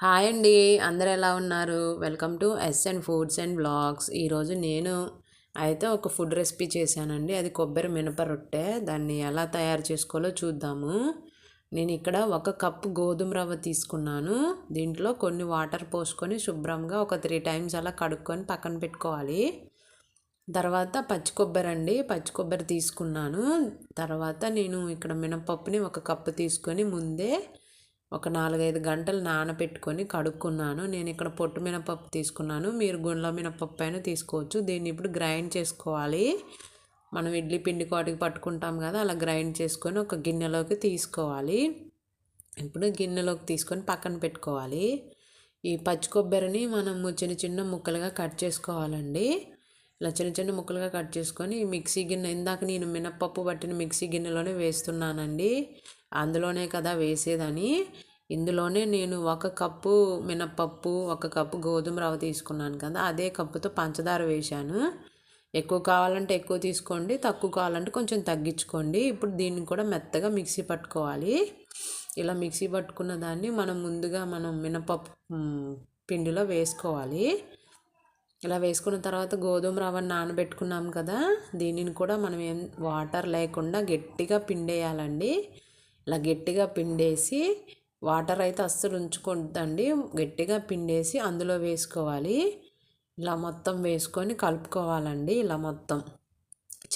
Hi అండి, అందరు ఎలా ఉన్నారు? Welcome to SN foods and blogs. ఈరోజు నేను అయితే ఒక ఫుడ్ రెసిపీ చేశానండి. అది కొబ్బరి మినప రొట్టె. దాన్ని ఎలా తయారు చేసుకోవాలో చూద్దాము. నేను ఇక్కడ 1 కప్పు గోధుమ రవ్వ తీసుకున్నాను. దీంట్లో కొన్ని వాటర్ పోసుకొని శుభ్రంగా ఒక 3 టైమ్స్ అలా కడుక్కొని పక్కన పెట్టుకోవాలి. తర్వాత పచ్చి కొబ్బరి అండి, పచ్చి కొబ్బరి తీసుకున్నాను. తర్వాత నేను ఇక్కడ మినపప్పుని 1 కప్పు తీసుకొని ముందే ఒక 4-5 గంటలు నానబెట్టుకొని కడుక్కున్నాను. నేను ఇక్కడ పొట్టు మినపప్పు తీసుకున్నాను. మీరు గుండ్ల మినపప్పు అయినా తీసుకోవచ్చు. దీన్ని ఇప్పుడు గ్రైండ్ చేసుకోవాలి. మనం ఇడ్లీ పిండి కోటికి పట్టుకుంటాం కదా, అలా గ్రైండ్ చేసుకొని ఒక గిన్నెలోకి తీసుకోవాలి. ఇప్పుడు గిన్నెలోకి తీసుకొని పక్కన పెట్టుకోవాలి. ఈ పచ్చి కొబ్బరిని మనము చిన్న చిన్న ముక్కలుగా కట్ చేసుకోవాలండి. ఇలా చిన్న చిన్న ముక్కలుగా కట్ చేసుకొని మిక్సీ గిన్నె, ఇందాక నేను మినపప్పు పట్టిన మిక్సీ గిన్నెలోనే వేస్తున్నానండి. అందులోనే కదా వేసేదని. ఇందులోనే నేను 1 కప్పు మినపప్పు, 1 కప్పు గోధుమ రవ్వ తీసుకున్నాను కదా, అదే కప్పుతో పంచదార వేశాను. ఎక్కువ కావాలంటే ఎక్కువ తీసుకోండి, తక్కువ కావాలంటే కొంచెం తగ్గించుకోండి. ఇప్పుడు దీన్ని కూడా మెత్తగా మిక్సీ పట్టుకోవాలి. ఇలా మిక్సీ పట్టుకున్న దాన్ని ముందుగా మినపప్పు పిండిలో వేసుకోవాలి. ఇలా వేసుకున్న తర్వాత గోధుమ రవ్వను నానబెట్టుకున్నాం కదా, దీనిని కూడా మనం ఏం వాటర్ లేకుండా గట్టిగా పిండేయాలండి. ఇలా గట్టిగా పిండేసి, వాటర్ అయితే అస్సలు ఉంచుకోవద్దండి, గట్టిగా పిండేసి అందులో వేసుకోవాలి. ఇలా మొత్తం వేసుకొని కలుపుకోవాలండి. ఇలా మొత్తం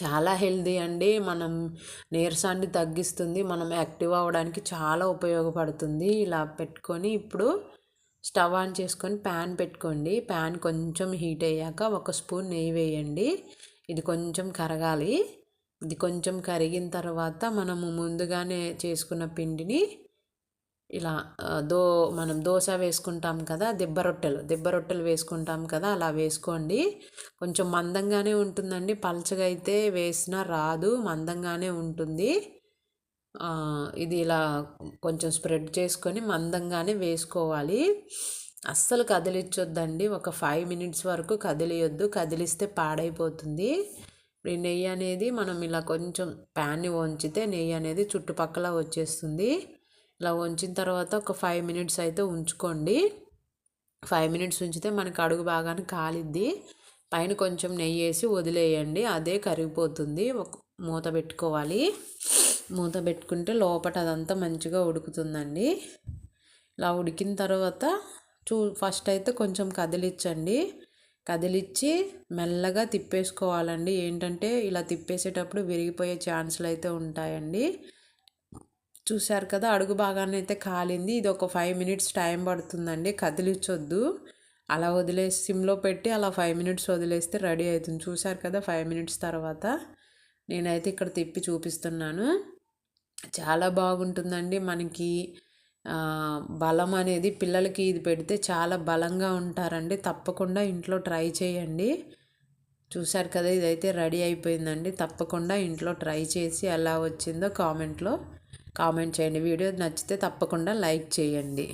చాలా హెల్దీ అండి. మనం నీరసాన్ని తగ్గిస్తుంది, మనం యాక్టివ్ అవ్వడానికి చాలా ఉపయోగపడుతుంది. ఇలా పెట్టుకొని ఇప్పుడు స్టవ్ ఆన్ చేసుకొని ప్యాన్ పెట్టుకోండి. ప్యాన్ కొంచెం హీట్ అయ్యాక 1 స్పూన్ నెయ్యి వేయండి. ఇది కొంచెం కరగాలి. ఇది కొంచెం కరిగిన తర్వాత మనము ముందుగానే చేసుకున్న పిండిని ఇలా మనం దోశ వేసుకుంటాం కదా, దిబ్బ రొట్టెలు వేసుకుంటాం కదా, అలా వేసుకోండి. కొంచెం మందంగానే ఉంటుందండి, పలచగా అయితే వేసినా రాదు, మందంగానే ఉంటుంది. ఇది ఇలా కొంచెం స్ప్రెడ్ చేసుకొని మందంగానే వేసుకోవాలి. అస్సలు కదిలించొద్దండి. ఒక 5 మినిట్స్ వరకు కదిలియొద్దు, కదిలిస్తే పాడైపోతుంది. ఈ నెయ్యి అనేది మనం ఇలా కొంచెం ప్యాన్ని వంచితే నెయ్యి అనేది చుట్టుపక్కల వచ్చేస్తుంది. ఇలా వంచిన తర్వాత ఒక 5 మినిట్స్ అయితే ఉంచుకోండి. 5 మినిట్స్ ఉంచితే మనకు అడుగు బాగానే కాలిద్ది. పైన కొంచెం నెయ్యి వేసి వదిలేయండి, అదే కరిగిపోతుంది. ఒక మూత పెట్టుకోవాలి. మూత పెట్టుకుంటే లోపల అదంతా మంచిగా ఉడుకుతుందండి. ఇలా ఉడికిన తర్వాత ఫస్ట్ అయితే కొంచెం కదిలించండి. కదిలిచ్చి మెల్లగా తిప్పేసుకోవాలండి. ఏంటంటే ఇలా తిప్పేసేటప్పుడు విరిగిపోయే ఛాన్సులు అయితే ఉంటాయండి. చూశారు కదా, అడుగు బాగానే అయితే కాలింది. ఇది ఒక 5 మినిట్స్ టైం పడుతుందండి, కదిలించొద్దు. అలా వదిలేసి సిమ్లో పెట్టి అలా 5 మినిట్స్ వదిలేస్తే రెడీ అవుతుంది. చూశారు కదా, 5 మినిట్స్ తర్వాత నేనైతే ఇక్కడ తిప్పి చూపిస్తున్నాను. చాలా బాగుంటుందండి. మనకి బలం అనేది, పిల్లలకి ఇది పెడితే చాలా బలంగా ఉంటారండి. తప్పకుండా ఇంట్లో ట్రై చేయండి. చూశారు కదా, ఇదైతే రెడీ అయిపోయిందండి. తప్పకుండా ఇంట్లో ట్రై చేసి ఎలా వచ్చిందో కామెంట్ చేయండి. వీడియో నచ్చితే తప్పకుండా లైక్ చేయండి.